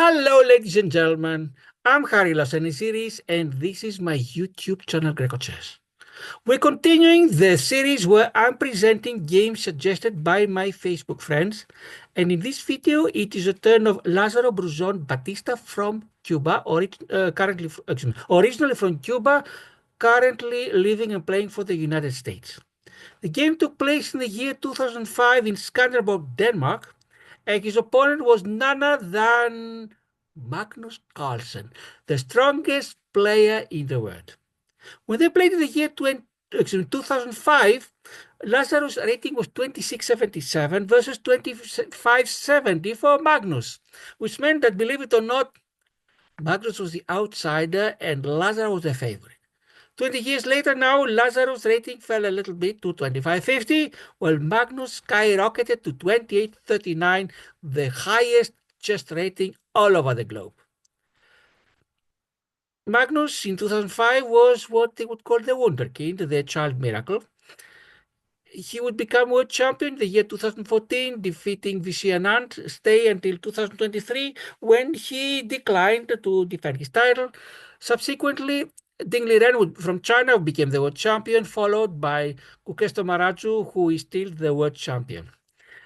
Hello, ladies and gentlemen. I'm Harry Series, and this is my YouTube channel, grecochess. We're continuing the series where I'm presenting games suggested by my Facebook friends. And in this video, it is a turn of Lázaro Bruzon Batista from Cuba, originally from Cuba, currently living and playing for the United States. The game took place in the year 2005 in Skanderborg, Denmark, and his opponent was none other than Magnus Carlsen, the strongest player in the world. When they played in the year 2005, Lazarus' rating was 2677 versus 2570 for Magnus, which meant that, believe it or not, Magnus was the outsider and Lazarus was the favorite. 20 years later now, Lazarus' rating fell a little bit to 2550, while Magnus skyrocketed to 2839, the highest chess rating all over the globe. Magnus in 2005 was what they would call the Wunderkind, the child miracle. He would become world champion the year 2014, defeating Vichy Anand, stay until 2023, when he declined to defend his title. Subsequently, Ding Liren from China became the world champion, followed by Gukesh Tomaraju, who is still the world champion.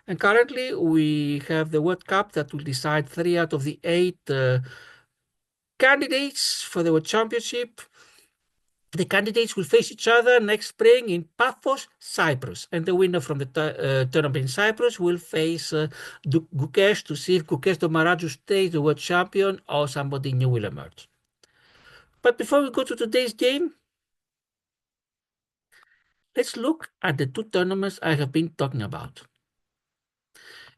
And currently, we have the World Cup that will decide 3 out of the 8 candidates for the World Championship. The candidates will face each other next spring in Paphos, Cyprus, and the winner from the tournament in Cyprus will face Gukesh to see if Gukesh Tomaraju stays the world champion or somebody new will emerge. But before we go to today's game, let's look at the two tournaments I have been talking about.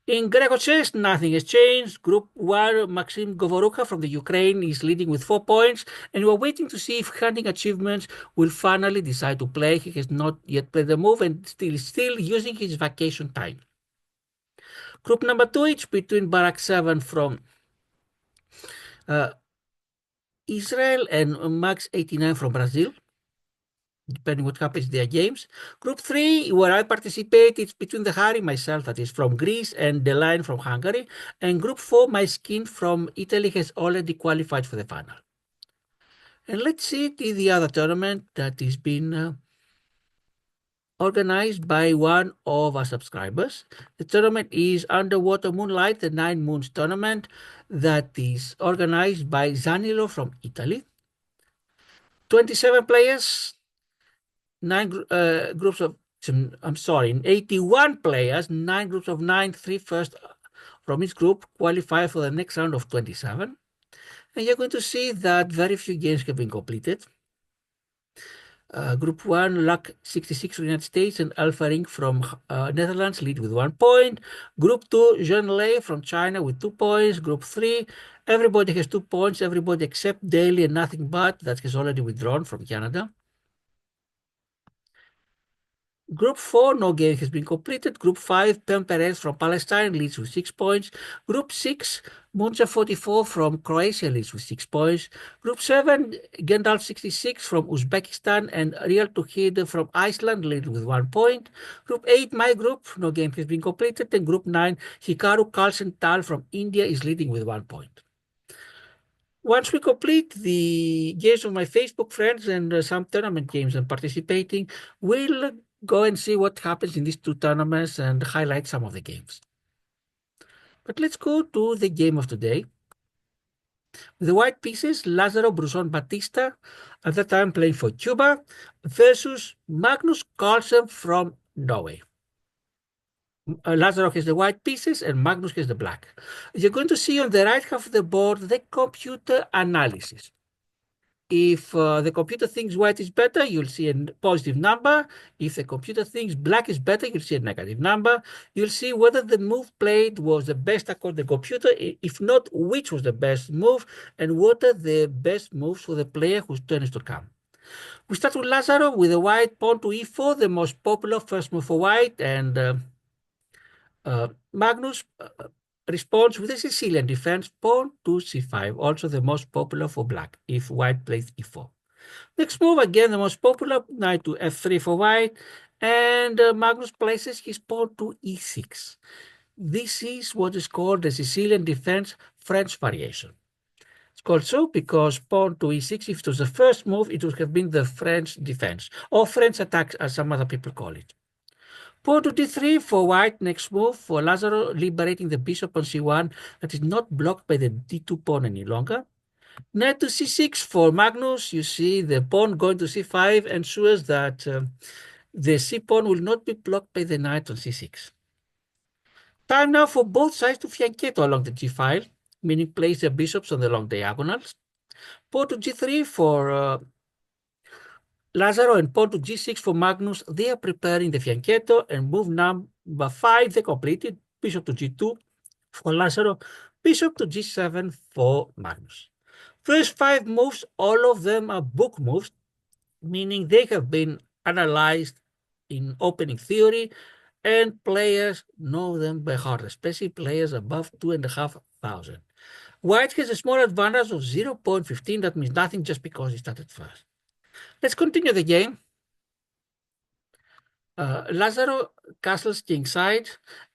In grecochess, nothing has changed. Group 1, Maxim Govorukha from the Ukraine is leading with 4 points, and we're waiting to see if Hunting Achievements will finally decide to play. He has not yet played the move and still using his vacation time. Group number 2, it's between Barak 7 from Israel and Max 89 from Brazil, depending what happens in their games. Group 3, where I participate, it's between the Harry, myself, that is from Greece, and the Line from Hungary. And Group 4, my skin from Italy has already qualified for the final. And let's see the other tournament that is being organized by one of our subscribers. The tournament is Underwater Moonlight, the 9 Moons tournament that is organized by Zanilo from Italy. 27 players, 81 players, 9 groups of 9, 3 first from each group qualify for the next round of 27. And you're going to see that very few games have been completed. Group 1, Luck 66 from the United States and Alpha Ring from Netherlands lead with 1 point. Group 2, Jean Lei from China with 2 points. Group 3, everybody has 2 points, everybody except Daly and Nothing But, that has already withdrawn from Canada. Group 4, no game has been completed. Group 5, Pem Perez from Palestine leads with 6 points. Group 6, Munja 44 from Croatia leads with 6 points. Group 7, Gendalf 66 from Uzbekistan and Real Tuhid from Iceland lead with 1 point. Group 8, my group, no game has been completed. And Group 9, Hikaru Carlsen Tal from India is leading with 1 point. Once we complete the games of my Facebook friends and some tournament games I'm participating, we'll go and see what happens in these two tournaments and highlight some of the games. But let's go to the game of today. With the white pieces, Lázaro Bruzon Batista, at that time playing for Cuba, versus Magnus Carlsen from Norway. Lázaro has the white pieces and Magnus has the black. You're going to see on the right half of the board the computer analysis. If the computer thinks white is better, you'll see a positive number. If the computer thinks black is better, you'll see a negative number. You'll see whether the move played was the best according to the computer. If not, which was the best move, and what are the best moves for the player whose turn is to come. We start with Lázaro with a white pawn to e4, the most popular first move for white, and Magnus responds with a Sicilian defense, pawn to c5, also the most popular for black, if white plays e4. Next move, again the most popular, knight to f3 for white, and Magnus places his pawn to e6. This is what is called the Sicilian defense French variation. It's called so because pawn to e6, if it was the first move, it would have been the French defense, or French attack, as some other people call it. Pawn to d3 for white, next move for Lazaro, liberating the bishop on c1 that is not blocked by the d2 pawn any longer. Knight to c6 for Magnus. You see the pawn going to c5 ensures that the c pawn will not be blocked by the knight on c6. Time now for both sides to fianchetto along the g file, meaning place their bishops on the long diagonals. Pawn to g3 for Lazaro and pawn to g6 for Magnus. They are preparing the fianchetto, and move number 5 they completed. Bishop to g2 for Lazaro, bishop to g7 for Magnus. First 5 moves, all of them are book moves, meaning they have been analyzed in opening theory, and players know them by heart, especially players above 2,500. White has a small advantage of 0.15. That means nothing just because he started first. Let's continue the game. Lazaro castles kingside,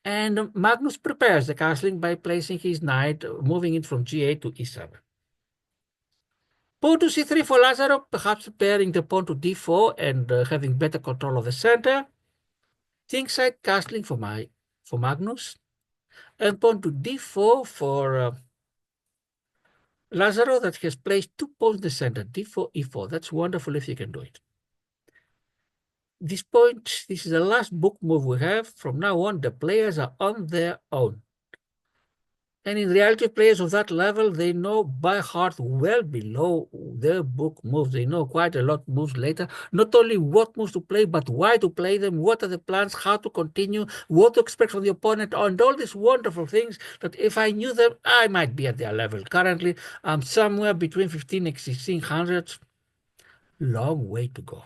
and Magnus prepares the castling by placing his knight, moving it from g8 to e7. Pawn to c3 for Lazaro, perhaps preparing the pawn to d4 and having better control of the center. Kingside castling for Magnus, and pawn to d4 for Lazaro, that has placed 2 pawns in the center, d4, e4. That's wonderful if you can do it. This point, this is the last book move we have. From now on, the players are on their own. And in reality, players of that level, they know by heart well below their book moves. They know quite a lot moves later, not only what moves to play, but why to play them, what are the plans, how to continue, what to expect from the opponent, and all these wonderful things that if I knew them, I might be at their level. Currently, I'm somewhere between 15 and 1600. Long way to go.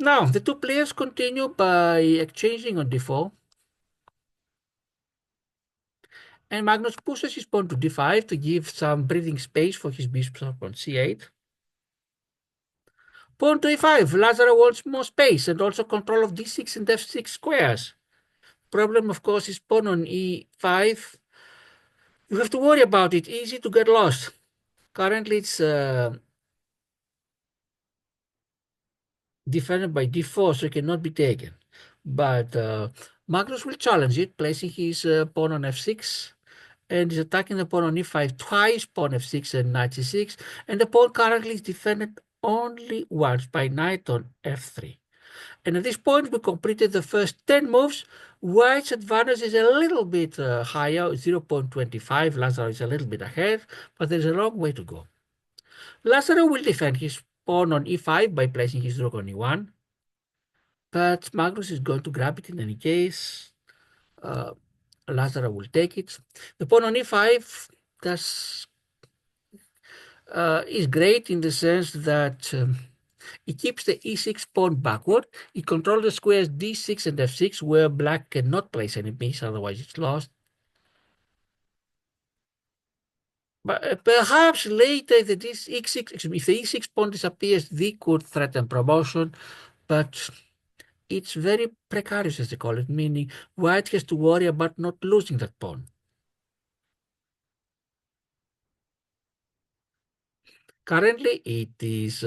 Now, the two players continue by exchanging on d4. And Magnus pushes his pawn to d5 to give some breathing space for his bishop on c8. Pawn to e5. Lazaro wants more space and also control of d6 and f6 squares. Problem, of course, is pawn on e5. You have to worry about it. Easy to get lost. Currently, it's defended by d4, so it cannot be taken. But Magnus will challenge it, placing his pawn on f6, and is attacking the pawn on e5 twice, pawn f6 and knight c6, and the pawn currently is defended only once by knight on f3. And at this point, we completed the first 10 moves. White's advantage is a little bit higher, 0.25. Lazaro is a little bit ahead, but there's a long way to go. Lazaro will defend his pawn on e5 by placing his rook on e1, but Magnus is going to grab it in any case. Lazaro will take it. The pawn on e5 is great in the sense that it keeps the e6 pawn backward. It controls the squares d6 and f6, where black cannot place any piece, otherwise it's lost. But perhaps later, if the e6 pawn disappears, they could threaten promotion, but it's very precarious, as they call it, meaning white has to worry about not losing that pawn. Currently, it is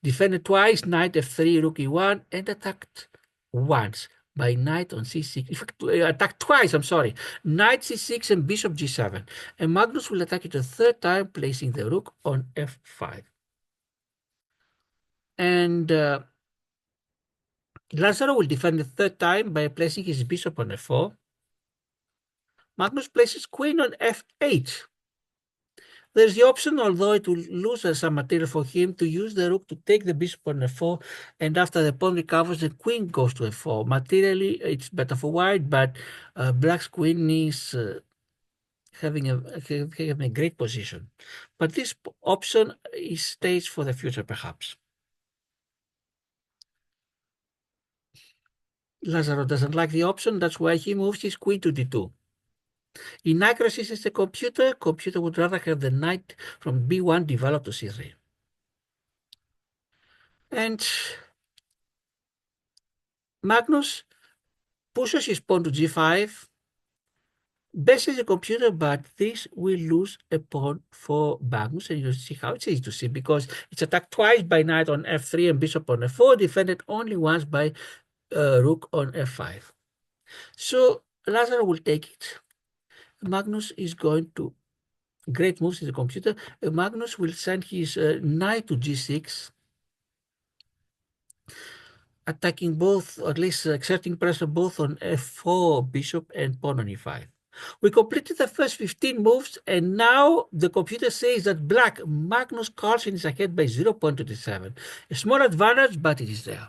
defended twice, knight f3, rook e1, and attacked once by knight on c6. In fact, attacked twice, I'm sorry. Knight c6 and bishop g7. And Magnus will attack it a third time, placing the rook on f5. And Lazaro will defend the third time by placing his bishop on f4. Magnus places queen on f8. There's the option, although it will lose some material for him, to use the rook to take the bishop on f4, and after the pawn recovers, the queen goes to f4. Materially, it's better for white, but black's queen is having a great position. But this option stays for the future, perhaps. Lazaro doesn't like the option, that's why he moves his queen to d2. Inaccuracies as a computer would rather have the knight from b1 developed to c3. And Magnus pushes his pawn to g5, Best is a computer, but this will lose a pawn for Magnus, and you see how it's easy to see because it's attacked twice by knight on f3 and bishop on f4, defended only once by rook on f5. So Lazaro will take it. Magnus is going to great moves in the computer. Magnus will send his knight to g6, attacking both, or at least exerting pressure both on f4 bishop and pawn on e5. We completed the first 15 moves, and now the computer says that black Magnus Carlsen is ahead by 0.27. A small advantage, but it is there.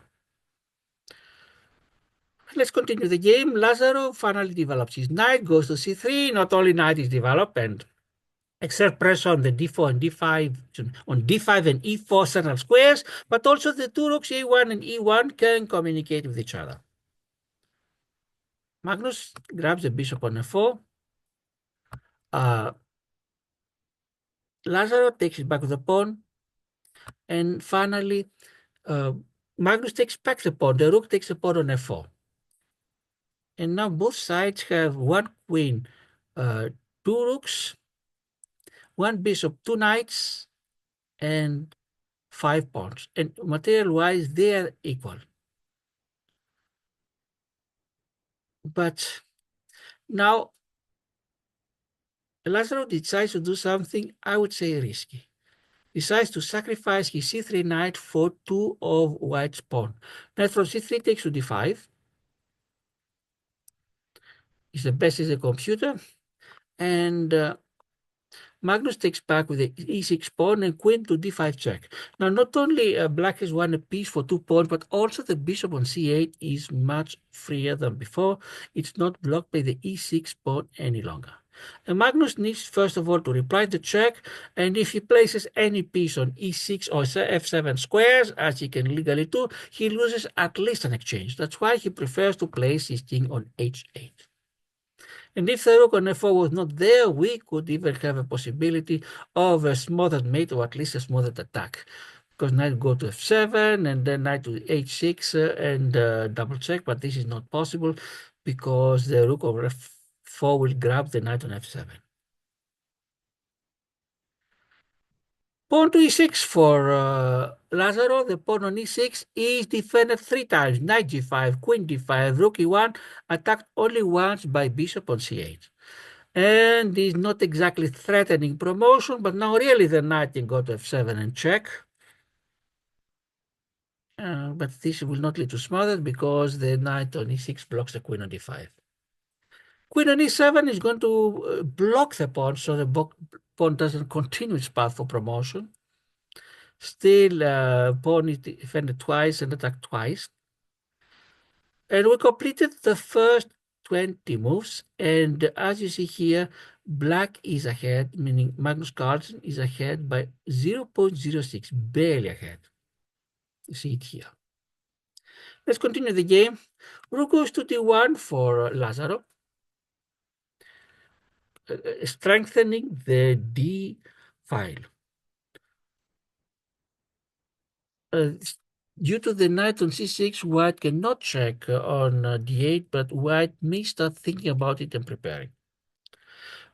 Let's continue the game. Lazaro finally develops his knight, goes to c3. Not only knight is developed and exert pressure on the d4 and d5, on d5 and e4 central squares, but also the two rooks a1 and e1 can communicate with each other. Magnus grabs the bishop on f4. Lazaro takes it back with the pawn. And finally, Magnus takes back the pawn. The rook takes the pawn on f4. And now both sides have one queen, two rooks, one bishop, two knights, and 5 pawns. And material-wise, they are equal. But now Lazaro decides to do something, I would say, risky. Decides to sacrifice his c3 knight for 2 of white's pawn. Knight from c3 takes to d5. Is the best is the computer. And Magnus takes back with the e6 pawn and queen to d5 check. Now, not only black has won a piece for 2 pawns, but also the bishop on c8 is much freer than before. It's not blocked by the e6 pawn any longer. And Magnus needs, first of all, to reply the check, and if he places any piece on e6 or f7 squares, as he can legally do, he loses at least an exchange. That's why he prefers to place his king on h8. And if the rook on f4 was not there, we could even have a possibility of a smothered mate, or at least a smothered attack. Because knight go to f7 and then knight to h6 and double check, but this is not possible because the rook over f4 will grab the knight on f7. Pawn to e6 for Lazaro. The pawn on e6 is defended 3 times. Knight g5, queen d5, rook e1, attacked only once by bishop on c8. And is not exactly threatening promotion, but now really the knight can go to f7 and check. But this will not lead to smothered because the knight on e6 blocks the queen on d5. Queen on e7 is going to block the pawn, so the pawn doesn't continue its path for promotion. Still, pawn is defended twice and attacked twice. And we completed the first 20 moves. And as you see here, black is ahead, meaning Magnus Carlsen is ahead by 0.06, barely ahead. You see it here. Let's continue the game. Rook goes to d1 for Lazaro, strengthening the d file. Due to the knight on c6, white cannot check on d8, but white may start thinking about it and preparing.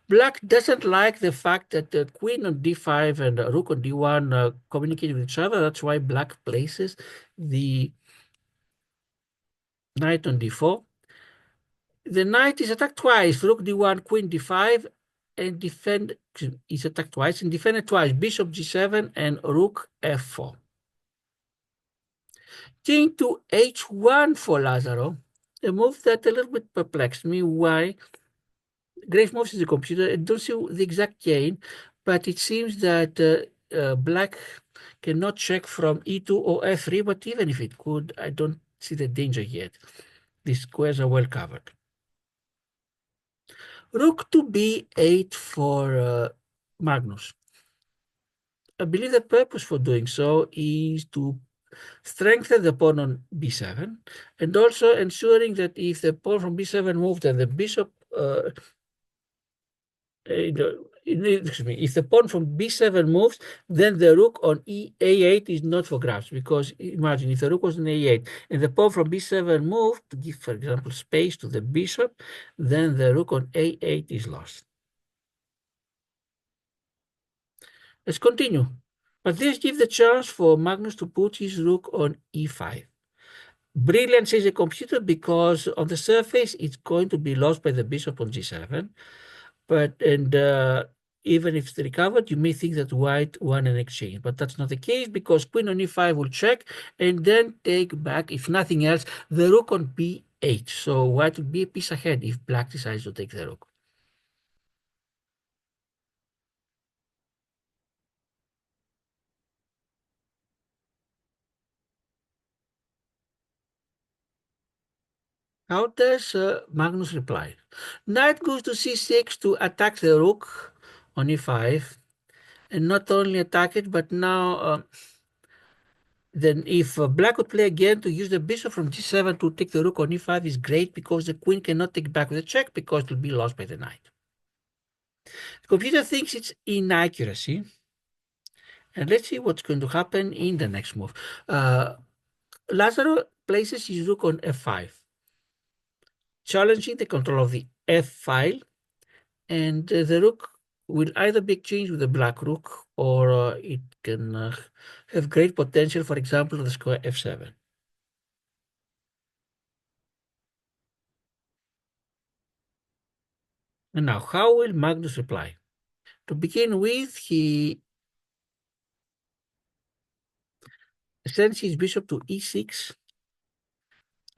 Black doesn't like the fact that the queen on d5 and rook on d1 communicate with each other. That's why black places the knight on d4. The knight is attacked twice, rook d1, queen d5, and is attacked twice and defended twice, bishop g7 and rook f4. King to h1 for Lazaro, a move that a little bit perplexed me. Why? Grace moves is a computer. I don't see the exact gain, but it seems that black cannot check from e2 or f3, but even if it could, I don't see the danger yet. The squares are well covered. Rook to b8 for Magnus. I believe the purpose for doing so is to strengthen the pawn on b7, and also ensuring that if the pawn from b7 moved and the bishop excuse me, if the pawn from b7 moves, then the rook on a8 is not for grabs, because imagine if the rook was on a8 and the pawn from b7 moved to give, for example, space to the bishop, then the rook on a8 is lost. Let's continue. But this gives the chance for Magnus to put his rook on e5. Brilliant, says the computer, because on the surface it's going to be lost by the bishop on g7. But even if it's recovered, you may think that white won an exchange, but that's not the case, because queen on e5 will check and then take back, if nothing else, the rook on b8. So white will be a piece ahead if black decides to take the rook. How does Magnus reply? Knight goes to c6 to attack the rook on e5, and not only attack it, but now then if black would play again, to use the bishop from g7 to take the rook on e5 is great, because the queen cannot take back with a check, because it will be lost by the knight. The computer thinks it's inaccuracy, and let's see what's going to happen in the next move. Lazaro places his rook on f5, challenging the control of the f file, and the rook will either be exchanged with the black rook, or it can have great potential, for example, the square f7. And now, how will Magnus reply? To begin with, he sends his bishop to e6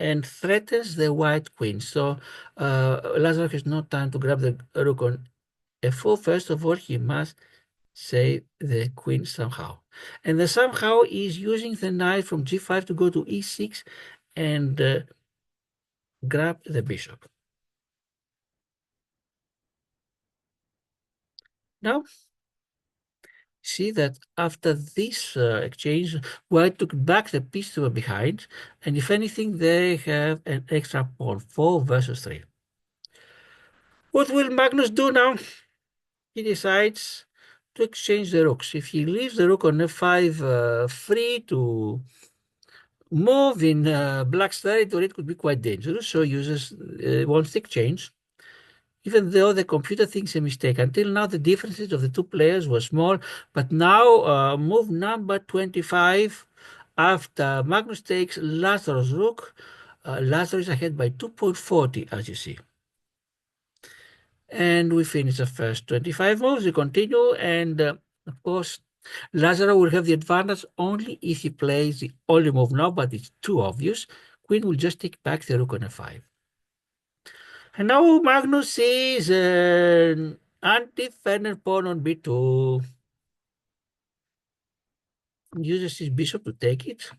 and threatens the white queen. So Lazarus has no time to grab the rook on f4. First of all, he must save the queen somehow. And the somehow is using the knight from g5 to go to e6 and grab the bishop. Now, see that after this exchange, white took back the piece to behind, and if anything, they have an extra pawn, 4 versus 3. What will Magnus do now? He decides to exchange the rooks. If he leaves the rook on f5 free to move in black's territory, it could be quite dangerous, so uses wants to exchange, even though the computer thinks a mistake. Until now, the differences of the two players were small, but now move number 25, after Magnus takes Lazarus' rook, Lazarus is ahead by 2.40, as you see. And we finish the first 25 moves. We continue, and of course, Lazaro will have the advantage only if he plays the only move now, but it's too obvious. Queen will just take back the rook on f5. And now Magnus sees an anti-defended pawn on b2. Uses his bishop to take it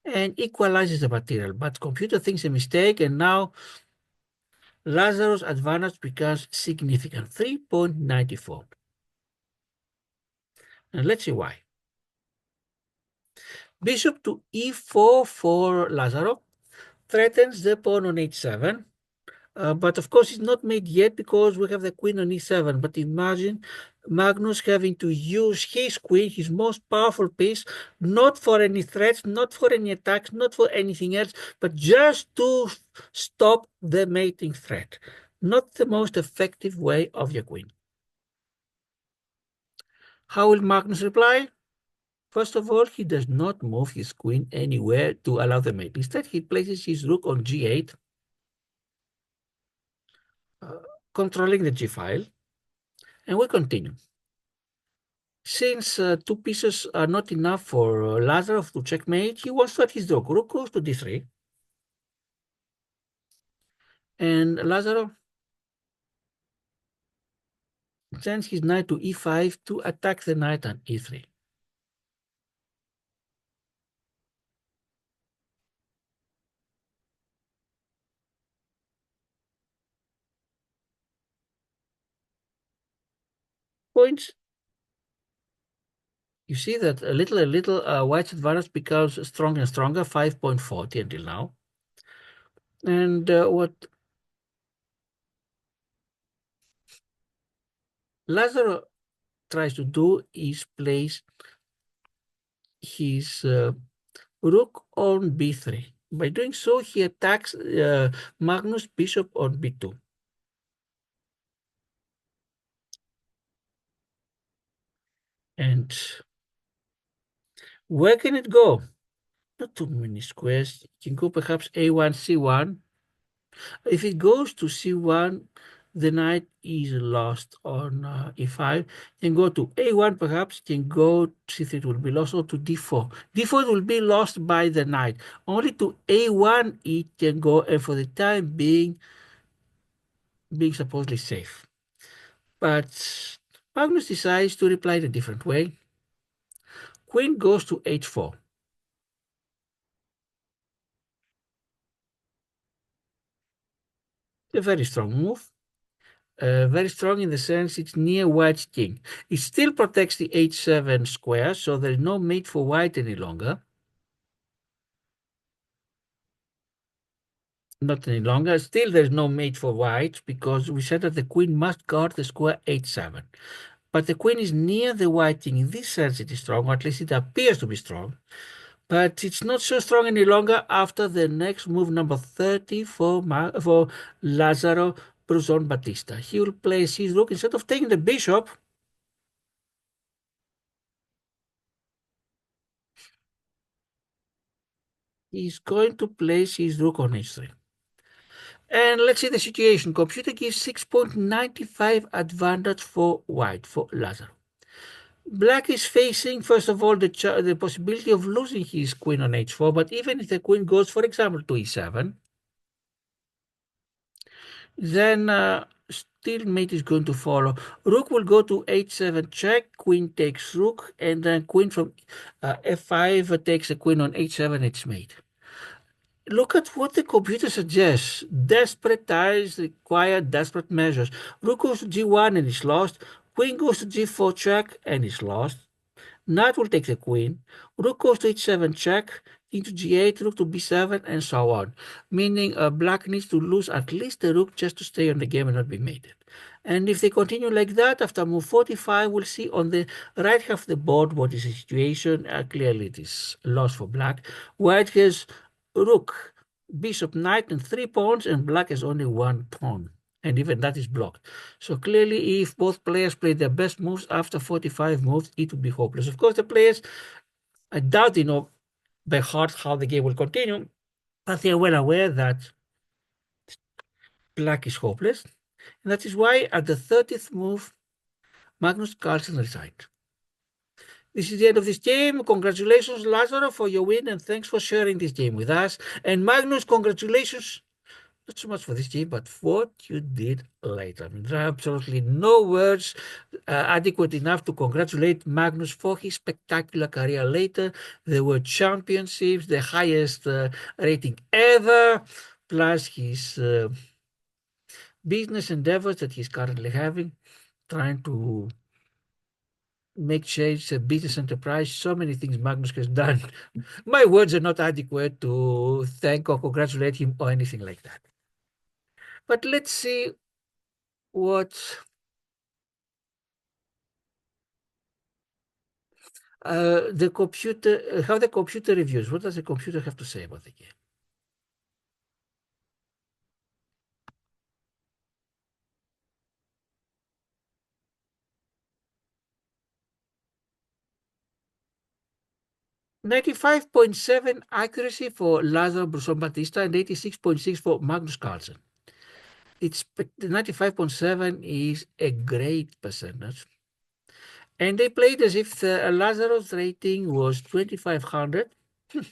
and equalizes the material. But computer thinks a mistake, and now Lazarus' advantage becomes significant, 3.94. And let's see why. Bishop to e4 for Lazaro threatens the pawn on h7. But of course, it's not made yet because we have the queen on e7. But imagine Magnus having to use his queen, his most powerful piece, not for any threats, not for any attacks, not for anything else, but just to stop the mating threat. Not the most effective way of your queen. How will Magnus reply? First of all, he does not move his queen anywhere to allow the mate. Instead, he places his rook on g8, controlling the g file, and we continue. Since two pieces are not enough for Lazarov to checkmate, he wants to add his rook. Rook goes to d3, and Lazarov sends his knight to e5 to attack the knight on e3. Points. You see that a little White's advantage becomes stronger and stronger, 5.40 until now. And what Lazaro tries to do is place his rook on b3. By doing so, he attacks Magnus bishop on b2. And where can it go? Not too many squares. You can go perhaps a1, c1. If it goes to c1, the knight is lost on e5. You can go to a1 perhaps. You can go c3, it will be lost, or to d4. d4 will be lost by the knight. Only to a1 it can go, and for the time being supposedly safe. But Magnus decides to reply in a different way. Queen goes to h4. A very strong move. Very strong in the sense it's near white's king. It still protects the h7 square, so there is no mate for white any longer. Not any longer. Still, there's no mate for white because we said that the queen must guard the square h7. But the queen is near the white king. In this sense, it is strong, or at least it appears to be strong. But it's not so strong any longer after the next move, number 30 for Lazaro Bruzon Batista. He will place his rook. Instead of taking the bishop, he's going to place his rook on h3. And let's see the situation. Computer gives 6.95 advantage for white, for Lazaro. Black is facing, first of all, the possibility of losing his queen on h4, but even if the queen goes, for example, to e7, then still mate is going to follow. Rook will go to h7 check, queen takes rook, and then queen from f5 takes a queen on h7, it's mate. Look at what the computer suggests. Desperate times require desperate measures. Rook goes to g1 and is lost. Queen goes to g4 check and is lost. Knight will take the queen. Rook goes to h7 check, king to g8, rook to b7, and so on. Meaning black needs to lose at least the rook just to stay on the game and not be mated. And if they continue like that, after move 45, we'll see on the right half of the board what is the situation. Clearly it is lost for black. White has rook, bishop, knight, and 3 pawns, and black has only 1 pawn. And even that is blocked. So clearly, if both players play their best moves after 45 moves, it would be hopeless. Of course, the players, I doubt they know by heart how the game will continue, but they are well aware that black is hopeless. And that is why at the 30th move, Magnus Carlsen resigned. This is the end of this game. Congratulations, Lazaro, for your win, and thanks for sharing this game with us. And Magnus, congratulations not so much for this game, but what you did later. I mean, there are absolutely no words adequate enough to congratulate Magnus for his spectacular career later. There were championships, the highest rating ever, plus his business endeavors that he's currently having, trying to make change a business enterprise. So many things Magnus has done. My words are not adequate to thank or congratulate him or anything like that. But let's see what the computer, how the computer reviews. What does the computer have to say about the game? "95.7 accuracy for Lazaro Bruzon Batista and 86.6 for Magnus Carlsen. It's 95.7 is a great percentage. And they played as if Lazaro's rating was 2,500, a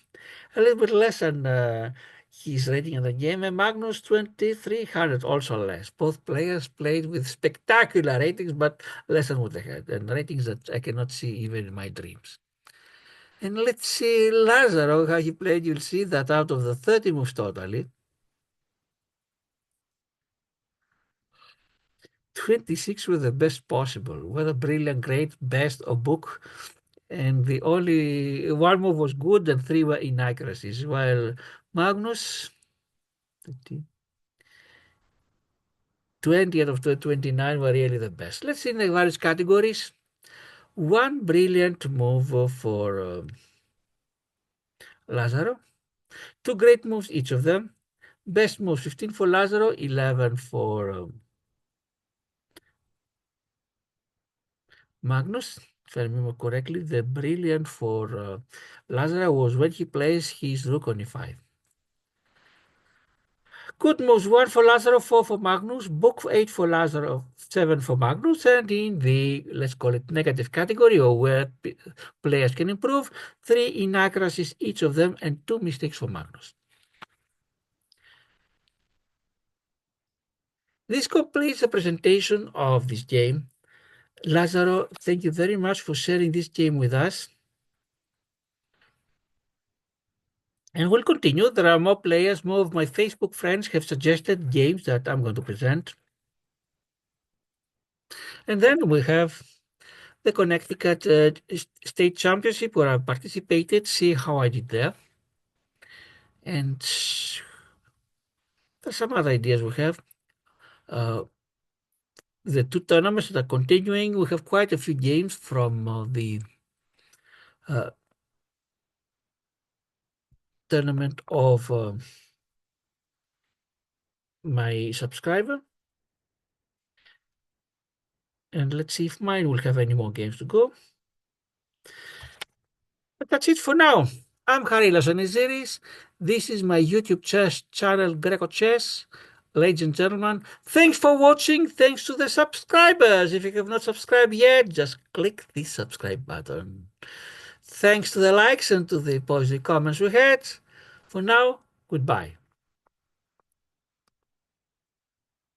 little bit less than his rating in the game, and Magnus 2,300, also less. Both players played with spectacular ratings, but less than what they had, and ratings that I cannot see even in my dreams. And let's see Lazaro, how he played. You'll see that out of the 30 moves totally, 26 were the best possible. Whether brilliant, great, best, or book. And the only one move was good and 3 were inaccuracies. While Magnus, 20 out of the 29 were really the best. Let's see in the various categories. One brilliant move for Lazaro. Two great moves, each of them. Best moves, 15 for Lazaro, 11 for Magnus. If I remember correctly, the brilliant for Lazaro was when he plays his rook on e5. Good moves, 1 for Lazaro, 4 for Magnus, book 8 for Lazaro, 7 for Magnus, and in the, let's call it negative category, or where players can improve, 3 inaccuracies each of them, and 2 mistakes for Magnus. This completes the presentation of this game. Lazaro, thank you very much for sharing this game with us. And we'll continue. There are more players. More of my Facebook friends have suggested games that I'm going to present. And then we have the Connecticut State Championship, where I participated, see how I did there. And there's some other ideas we have. The two tournaments that are continuing, we have quite a few games from the tournament of my subscriber. And let's see if mine will have any more games to go. But that's it for now. I'm Harry Lasaniziris. This is my YouTube channel, grecochess. Ladies and gentlemen, thanks for watching. Thanks to the subscribers. If you have not subscribed yet, just click the subscribe button. Thanks to the likes and to the positive comments we had. For now, goodbye.